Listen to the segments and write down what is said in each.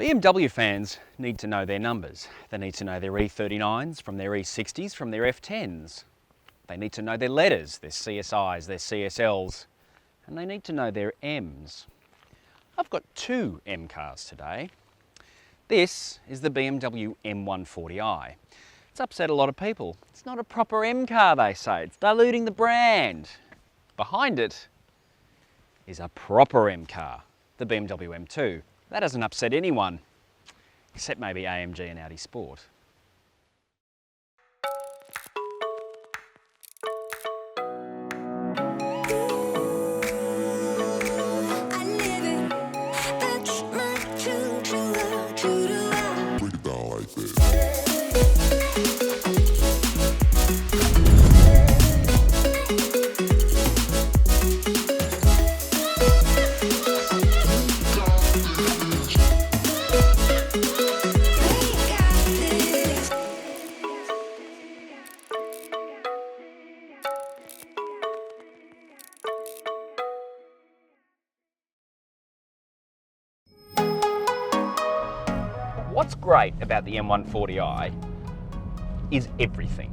BMW fans need to know their numbers. They need to know their E39s from their E60s from their F10s. They need to know their letters, their CSIs, their CSLs, and they need to know their M's. I've got two M cars today. This is the BMW M140i. It's upset a lot of people. It's not a proper M car, they say. It's diluting the brand. Behind it is a proper M car, the BMW M2. That doesn't upset anyone, except maybe AMG and Audi Sport. What's great about the M140i is everything.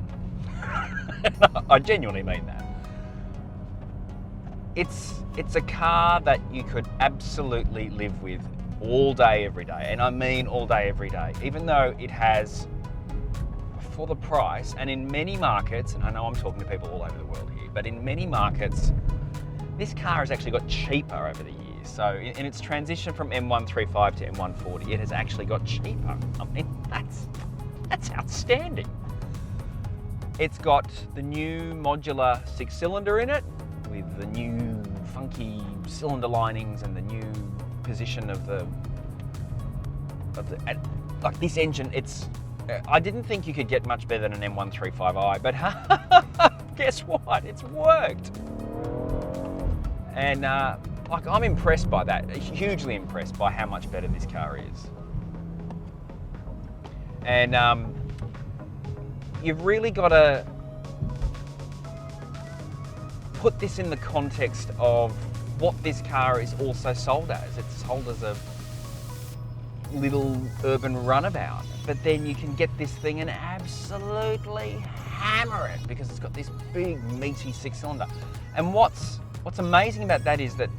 I genuinely mean that. It's a car that you could absolutely live with all day, every day. And I mean all day, every day. Even though it has, for the price, and in many markets, and I know I'm talking to people all over the world here, but in many markets, this car has actually got cheaper over the years. So in its transition from M135 to M140, it has actually got cheaper. I mean, that's outstanding. It's got the new modular 6-cylinder in it, with the new funky cylinder linings and the new position of the like this engine. I didn't think you could get much better than an M135i, but guess what? It's worked. And I'm impressed by that, hugely impressed by how much better this car is. And you've really got to put this in the context of what this car is also sold as. It's sold as a little urban runabout, but then you can get this thing and absolutely hammer it because it's got this big meaty 6-cylinder. And what's amazing about that is that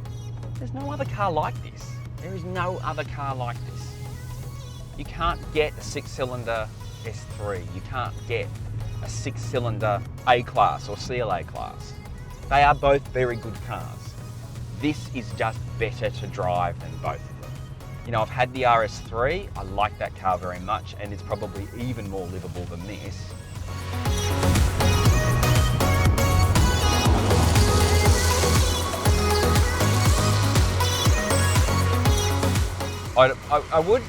there's no other car like this. There is no other car like this. You can't get a 6-cylinder S3. You can't get a 6-cylinder A-Class or CLA class. They are both very good cars. This is just better to drive than both of them. You know, I've had the RS3. I like that car very much, and it's probably even more livable than this. I would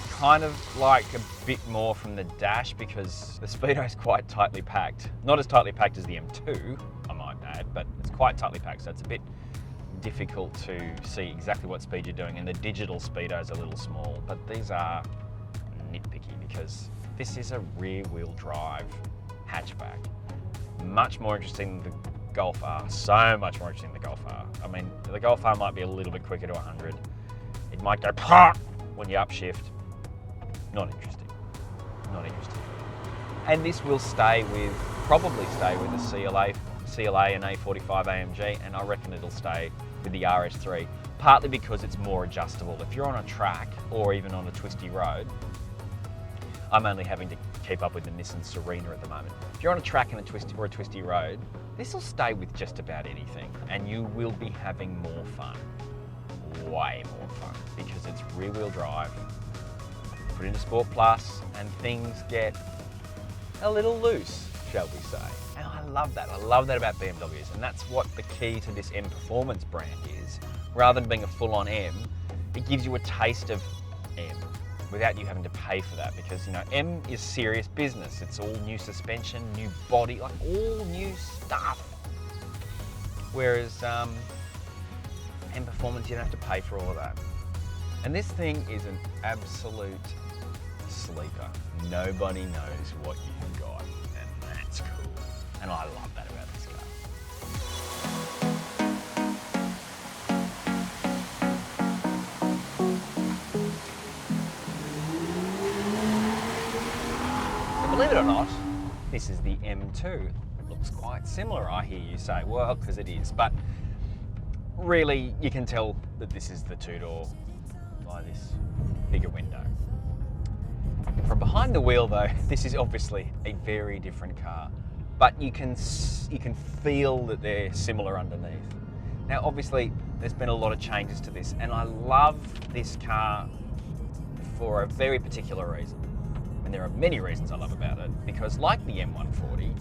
kind of like a bit more from the dash because the Speedo is quite tightly packed. Not as tightly packed as the M2, I might add, but it's quite tightly packed, so it's a bit difficult to see exactly what speed you're doing, and the digital Speedo is a little small, but these are nitpicky because this is a rear-wheel drive hatchback. Much more interesting than the Golf R, so much more interesting than the Golf R. I mean, the Golf R might be a little bit quicker to 100. It might go pop when you upshift. Not interesting. Not interesting. And this will probably stay with the CLA and A45 AMG, and I reckon it'll stay with the RS3, partly because it's more adjustable. If you're on a track or even on a twisty road, I'm only having to keep up with the Nissan Serena at the moment. If you're on a track and a twisty road, this will stay with just about anything, and you will be having more fun. Way more fun because it's rear-wheel drive. Put into Sport Plus and things get a little loose, shall we say. And I love that. I love that about BMWs, and that's what the key to this M Performance brand is. Rather than being a full-on M, it gives you a taste of M without you having to pay for that, because you know M is serious business. It's all new suspension, new body, like all new stuff. Whereas M Performance, you don't have to pay for all of that. And this thing is an absolute sleeper. Nobody knows what you've got, and that's cool. And I love that about this car. believe it or not, this is the M2. It looks quite similar, I hear you say. Well, because it is, but really you can tell that this is the two-door by this bigger window. From behind the wheel though, this is obviously a very different car, but you can feel that they're similar underneath. Now obviously there's been a lot of changes to this, and I love this car for a very particular reason. And there are many reasons I love about it, because like the M140,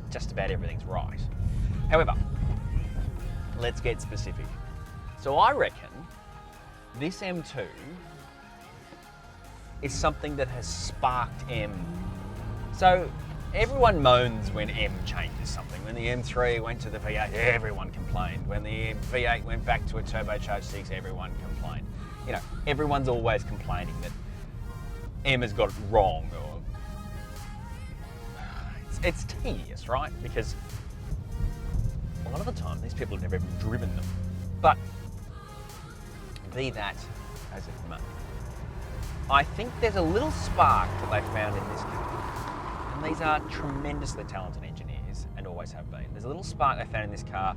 just about everything's right. However, let's get specific. So I reckon this M2 is something that has sparked M. So everyone moans when M changes something. When the M3 went to the V8, everyone complained. When the V8 went back to a turbocharged 6, everyone complained. You know, everyone's always complaining that M has got it wrong, or it's tedious, right? Because a lot of the time these people have never even driven them. But be that as it may, I think there's a little spark that they found in this car, and these are tremendously talented engineers and always have been. There's a little spark they found in this car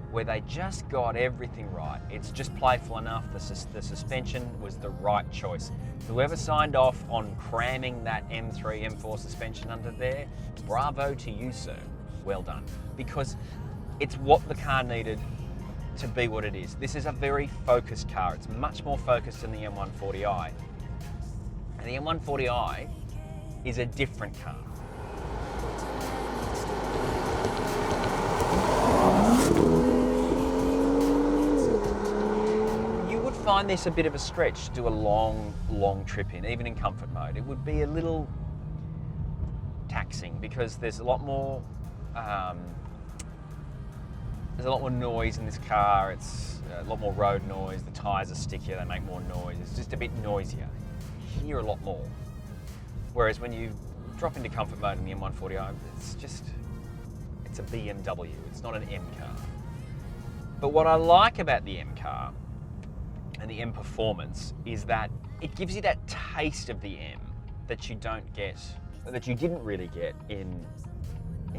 where they just got everything right. It's just playful enough. The suspension was the right choice. Whoever signed off on cramming that M3, M4 suspension under there, bravo to you, sir. Well done. Because it's what the car needed to be what it is. This is a very focused car. It's much more focused than the M140i. And the M140i is a different car. Find this a bit of a stretch to do a long trip in, even in comfort mode. It would be a little taxing because there's a lot more noise in this car. It's a lot more road noise. The tyres are stickier, they make more noise. It's just a bit noisier. You hear a lot more. Whereas when you drop into comfort mode in the M140i, it's a BMW. It's not an M car. But what I like about the M car and the M Performance is that it gives you that taste of the M that you didn't really get in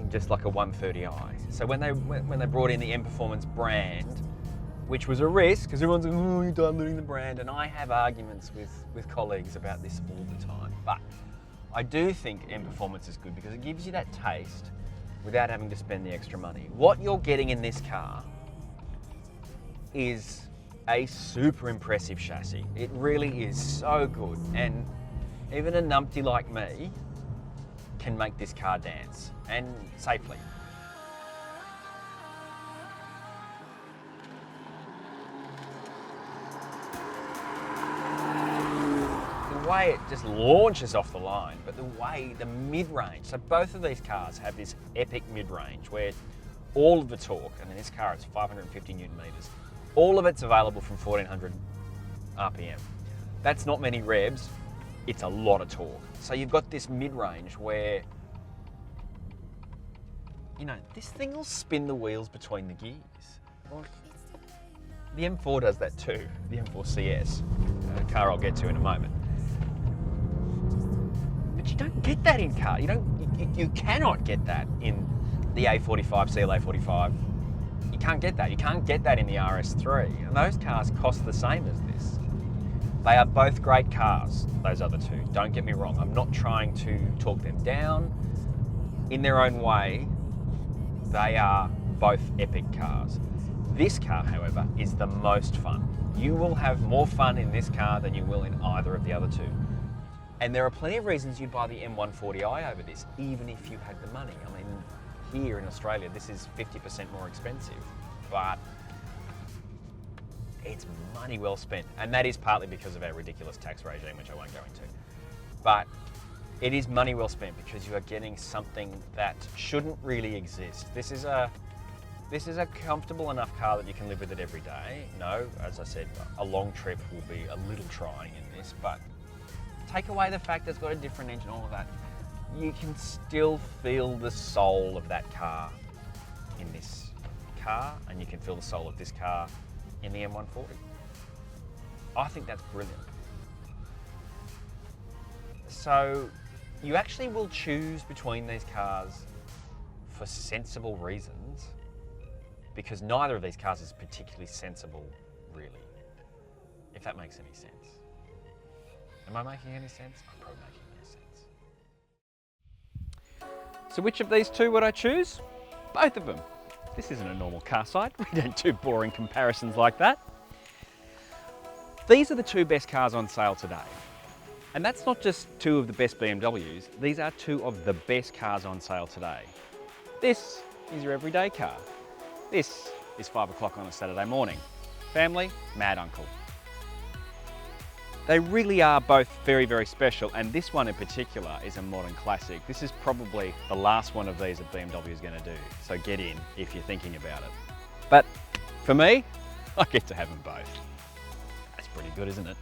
just like a 130i. So when they brought in the M Performance brand, which was a risk because everyone's like, oh, you're diluting the brand, and I have arguments with colleagues about this all the time. But I do think M Performance is good because it gives you that taste without having to spend the extra money. What you're getting in this car is a super impressive chassis. It really is so good, and even a numpty like me can make this car dance, and safely. The way it just launches off the line, but the mid-range, so both of these cars have this epic mid-range where all of the torque, and in this car it's 550 Newton meters, all of it's available from 1400 RPM. That's not many revs, it's a lot of torque. So you've got this mid-range where, you know, this thing will spin the wheels between the gears. Well, the M4 does that too, the M4 CS, a car I'll get to in a moment. But you don't get that in car. You cannot get that in the A45, CLA45. You can't get that. You can't get that in the RS3. And those cars cost the same as this. They are both great cars, those other two. Don't get me wrong. I'm not trying to talk them down. In their own way, they are both epic cars. This car, however, is the most fun. You will have more fun in this car than you will in either of the other two. And there are plenty of reasons you'd buy the M140i over this, even if you had the money. I mean, here in Australia, this is 50% more expensive, but it's money well spent. And that is partly because of our ridiculous tax regime, which I won't go into. But it is money well spent because you are getting something that shouldn't really exist. This is a comfortable enough car that you can live with it every day. No, as I said, a long trip will be a little trying in this, but take away the fact that it's got a different engine, all of that, you can still feel the soul of that car in this car, and you can feel the soul of this car in the M140. I think that's brilliant. So you actually will choose between these cars for sensible reasons, because neither of these cars is particularly sensible, really, if that makes any sense. Am I making any sense? I'm probably making no sense. So which of these two would I choose? Both of them. This isn't a normal car site. We don't do boring comparisons like that. These are the two best cars on sale today. And that's not just two of the best BMWs, these are two of the best cars on sale today. This is your everyday car. This is 5 o'clock on a Saturday morning. Family, mad uncle. They really are both very, very special, and this one in particular is a modern classic. This is probably the last one of these that BMW is going to do, so get in if you're thinking about it. But for me, I get to have them both. That's pretty good, isn't it?